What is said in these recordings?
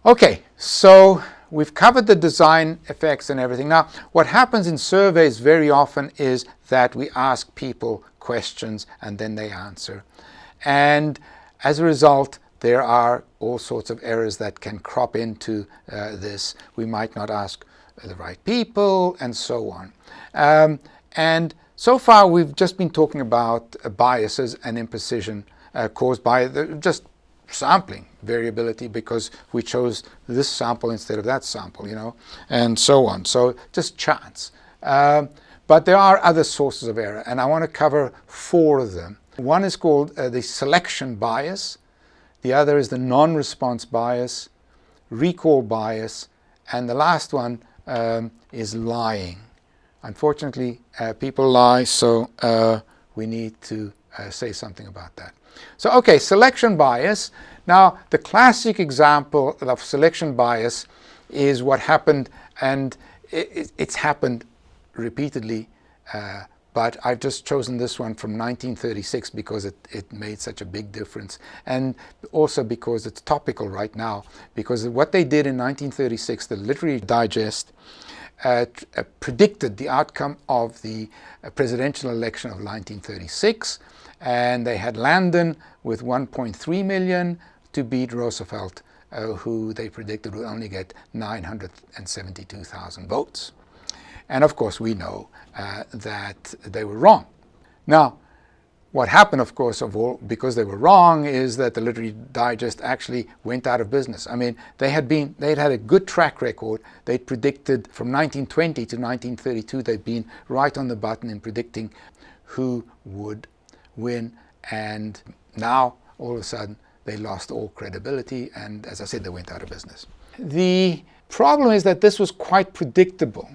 Okay, so we've covered the design effects and everything. Now, what happens in surveys very often is that we ask people questions and then they answer. And as a result, there are all sorts of errors that can crop into this. We might not ask the right people and so on. And so far, we've just been talking about biases and imprecision caused by just sampling variability because we chose this sample instead of that sample, and so on. So just chance. But there are other sources of error, and I want to cover 4 of them. One is called the selection bias. The other is the non-response bias, recall bias, and the last one is lying. Unfortunately, people lie, so we need to say something about that. So, okay, selection bias. Now, the classic example of selection bias is what happened, and it's happened repeatedly, but I've just chosen this one from 1936 because it made such a big difference, and also because it's topical right now, because what they did in 1936, the Literary Digest predicted the outcome of the presidential election of 1936, and they had Landon with 1.3 million to beat Roosevelt, who they predicted would only get 972,000 votes. And of course, we know that they were wrong. Now, what happened, of course, because they were wrong, is that the Literary Digest actually went out of business. I mean, they'd had a good track record. They'd predicted from 1920 to 1932, they'd been right on the button in predicting who would win, and now all of a sudden they lost all credibility, and as I said, they went out of business. The problem is that this was quite predictable.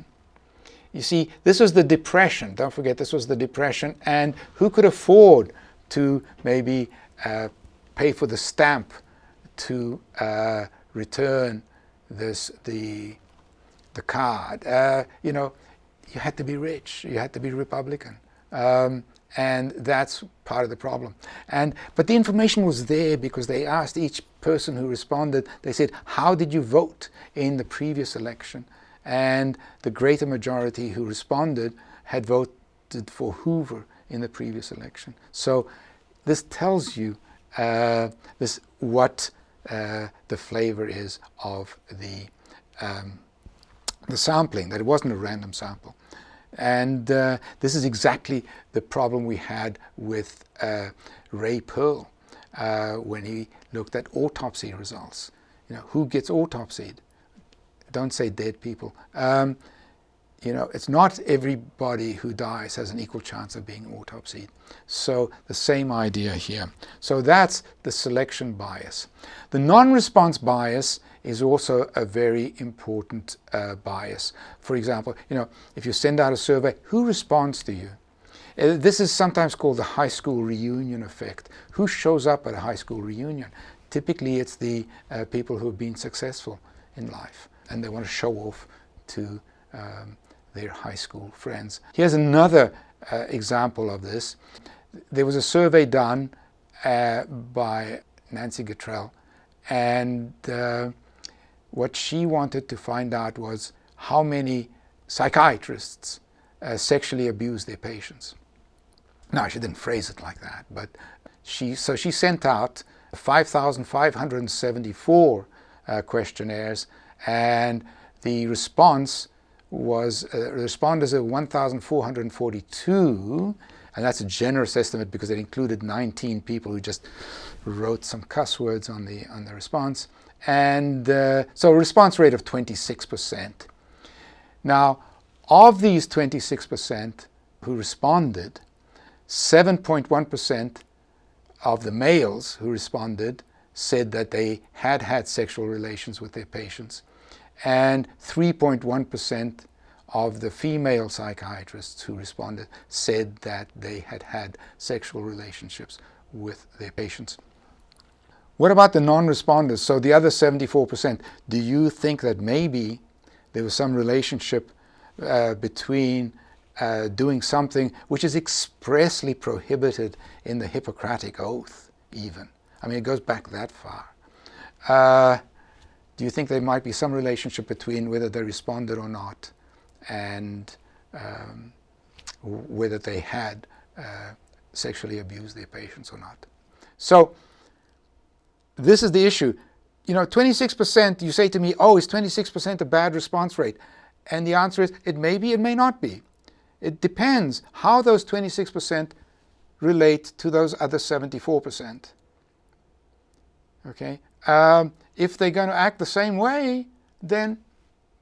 You see, this was the Depression. Don't forget, this was the Depression, and who could afford to maybe pay for the stamp to return the card? You had to be rich. You had to be Republican. And that's part of the problem. But the information was there because they asked each person who responded, they said, how did you vote in the previous election? And the greater majority who responded had voted for Hoover in the previous election. So this tells you what the flavor is of the sampling, that it wasn't a random sample. And this is exactly the problem we had with Ray Pearl when he looked at autopsy results. Who gets autopsied? Don't say dead people. It's not everybody who dies has an equal chance of being autopsied. So the same idea here. So that's the selection bias. The non-response bias is also a very important bias. For example, if you send out a survey, who responds to you? This is sometimes called the high school reunion effect. Who shows up at a high school reunion? Typically, it's the people who have been successful in life, and they want to show off to their high school friends. Here's another example of this. There was a survey done by Nancy Gatrell, and what she wanted to find out was how many psychiatrists sexually abuse their patients. Now, she didn't phrase it like that, but she sent out 5,574 questionnaires, and the response was responders are 1,442, and that's a generous estimate because it included 19 people who just wrote some cuss words on the response, and so a response rate of 26%. Now, of these 26% who responded, 7.1% of the males who responded said that they had had sexual relations with their patients, and 3.1% of the female psychiatrists who responded said that they had had sexual relationships with their patients. What about the non-responders? So the other 74%, do you think that maybe there was some relationship between doing something which is expressly prohibited in the Hippocratic Oath even? I mean, it goes back that far. do you think there might be some relationship between whether they responded or not and whether they had sexually abused their patients or not? So this is the issue. 26%, you say to me, oh, is 26% a bad response rate? And the answer is, it may be, it may not be. It depends how those 26% relate to those other 74%. Okay? If they're going to act the same way, then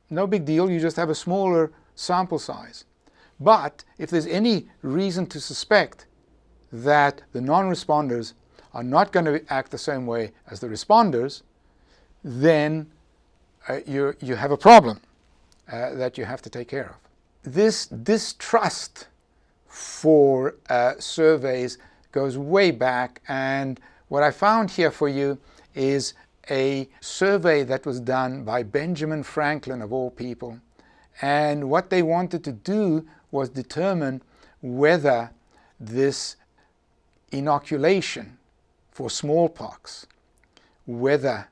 no big deal, you just have a smaller sample size. But if there's any reason to suspect that the non-responders are not going to act the same way as the responders, then you have a problem that you have to take care of. This distrust for surveys goes way back, and what I found here for you is a survey that was done by Benjamin Franklin, of all people. And what they wanted to do was determine whether this inoculation for smallpox, whether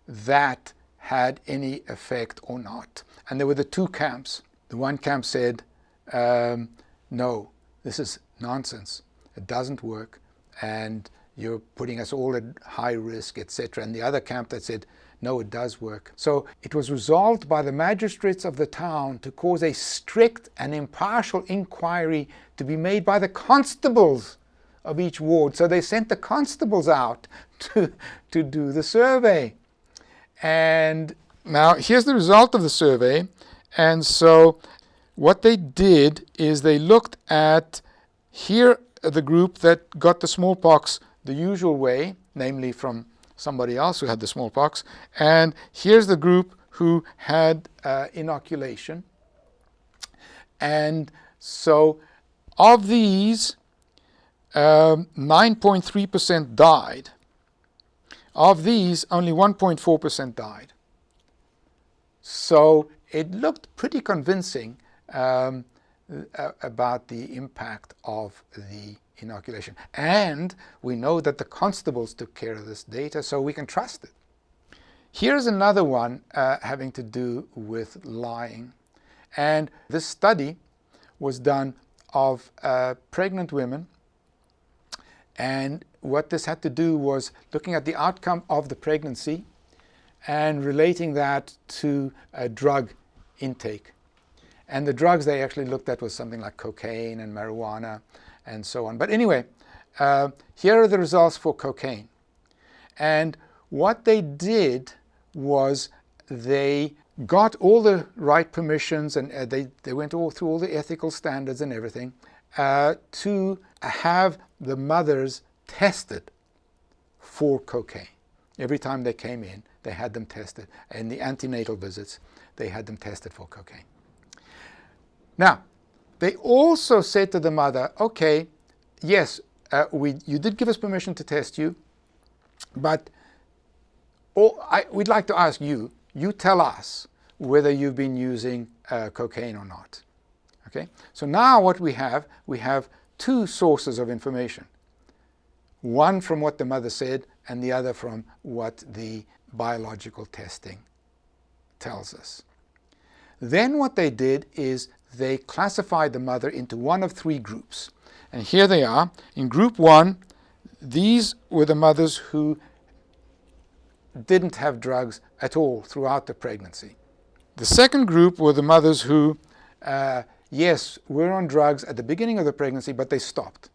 that had any effect or not. And there were the two camps. The one camp said, no, this is nonsense. It doesn't work, and you're putting us all at high risk, etc. And the other camp that said, no, it does work. So it was resolved by the magistrates of the town to cause a strict and impartial inquiry to be made by the constables of each ward. So they sent the constables out to do the survey. And now here's the result of the survey. And so what they did is they looked at here the group that got the smallpox the usual way, namely from somebody else who had the smallpox, and here's the group who had inoculation. And so of these, 9.3% died. Of these, only 1.4% died. So it looked pretty convincing about the impact of the inoculation. And we know that the constables took care of this data, so we can trust it. Here's another one having to do with lying. And this study was done of pregnant women. And what this had to do was looking at the outcome of the pregnancy and relating that to a drug intake. And the drugs they actually looked at was something like cocaine and marijuana and so on. But anyway, here are the results for cocaine. And what they did was they got all the right permissions, and they went all through all the ethical standards and everything to have the mothers tested for cocaine. Every time they came in, they had them tested. In the antenatal visits, they had them tested for cocaine. Now, they also said to the mother, okay, yes, you did give us permission to test you, but we'd like to ask you tell us whether you've been using cocaine or not. Okay? So now what we have two sources of information. One from what the mother said, and the other from what the biological testing tells us. Then what they did is they classified the mother into one of three groups. And here they are. In group one, these were the mothers who didn't have drugs at all throughout the pregnancy. The second group were the mothers who, yes, were on drugs at the beginning of the pregnancy, but they stopped.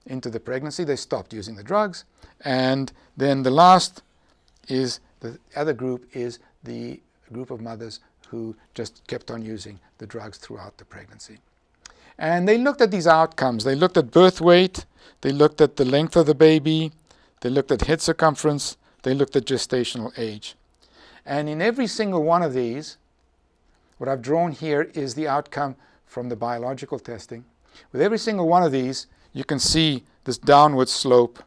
Into the pregnancy, they stopped using the drugs. And then the last is, the other group is the group of mothers who just kept on using the drugs throughout the pregnancy. And they looked at these outcomes. They looked at birth weight, they looked at the length of the baby, they looked at head circumference, they looked at gestational age. And in every single one of these, what I've drawn here is the outcome from the biological testing. With every single one of these, you can see this downward slope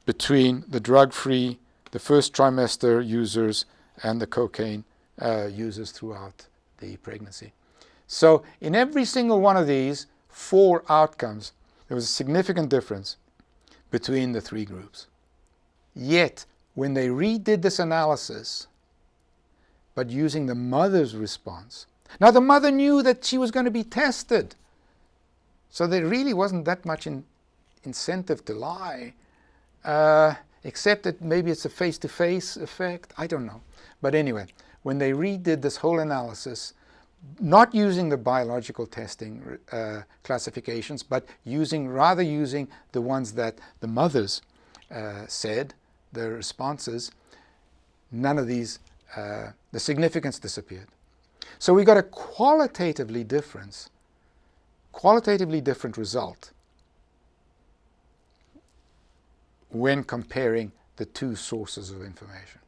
between the drug-free, the first trimester users, and the cocaine users throughout the pregnancy. So in every single one of these four outcomes, there was a significant difference between the three groups. Yet, when they redid this analysis, but using the mother's response. Now, the mother knew that she was going to be tested, so there really wasn't that much incentive to lie, except that maybe it's a face-to-face effect. I don't know. But anyway, when they redid this whole analysis, not using the biological testing classifications, but rather using the ones that the mothers said, the responses, none of these, the significance disappeared. So we got a qualitatively different result when comparing the two sources of information.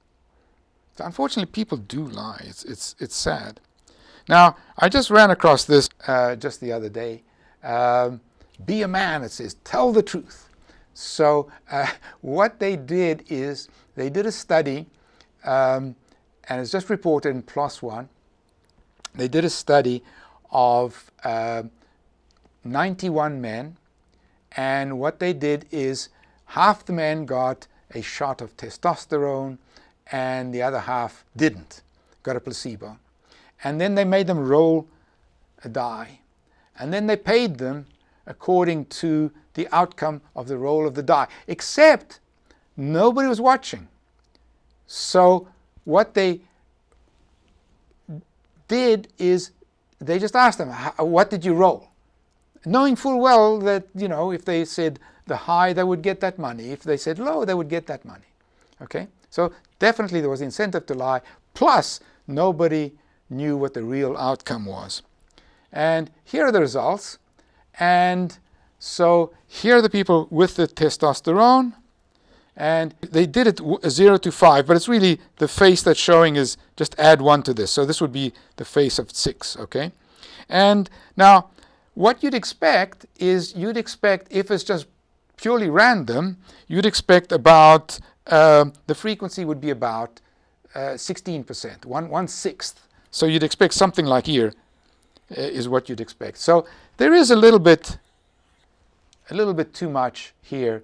So unfortunately, people do lie. It's sad. Now, I just ran across this just the other day. Be a man, it says, tell the truth. So what they did is they did a study, and it's just reported in PLOS One. They did a study of 91 men, and what they did is half the men got a shot of testosterone and the other half didn't, got a placebo. And then they made them roll a die. And then they paid them according to the outcome of the roll of the die, except nobody was watching. So what they did is they just asked them, what did you roll? Knowing full well that, if they said the high, they would get that money. If they said low, they would get that money. Okay? So definitely there was incentive to lie, plus nobody knew what the real outcome was. And here are the results. And so here are the people with the testosterone, and they did it 0 to 5, but it's really the face that's showing is just add 1 to this. So this would be the face of 6, okay? And now what you'd expect is if it's just purely random, you'd expect about, the frequency would be about 16%, 1/6. So you'd expect something like here is what you'd expect. So there is a little bit too much here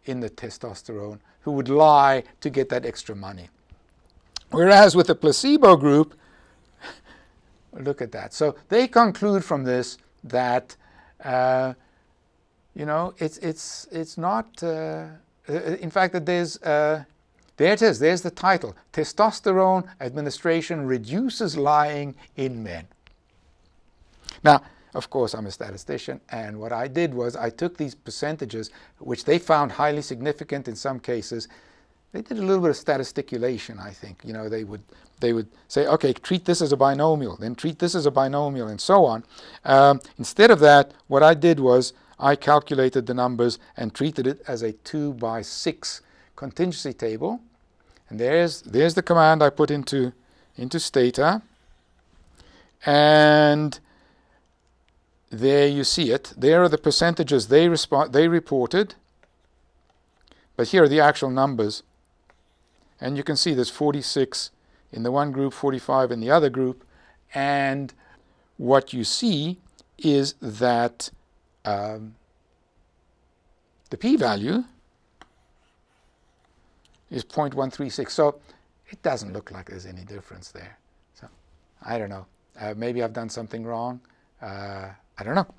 in the testosterone who would lie to get that extra money. Whereas with the placebo group, look at that. So they conclude from this that it's not. In fact, that there's. There it is. There's the title. Testosterone administration reduces lying in men. Now, of course, I'm a statistician, and what I did was I took these percentages, which they found highly significant in some cases. They did a little bit of statisticulation, I think. They would say, okay, treat this as a binomial, then treat this as a binomial, and so on. Instead of that, what I did was I calculated the numbers and treated it as a 2x6 contingency table. And there's the command I put into Stata. And there you see it. There are the percentages they reported. But here are the actual numbers. And you can see there's 46 in the one group, 45 in the other group. And what you see is that the p-value is 0.136. So it doesn't look like there's any difference there. So I don't know. Maybe I've done something wrong. I don't know.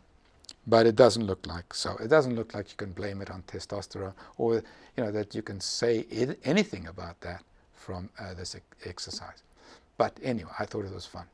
But it doesn't look like so. It doesn't look like you can blame it on testosterone, or that you can say anything about that from this exercise. But anyway, I thought it was fun.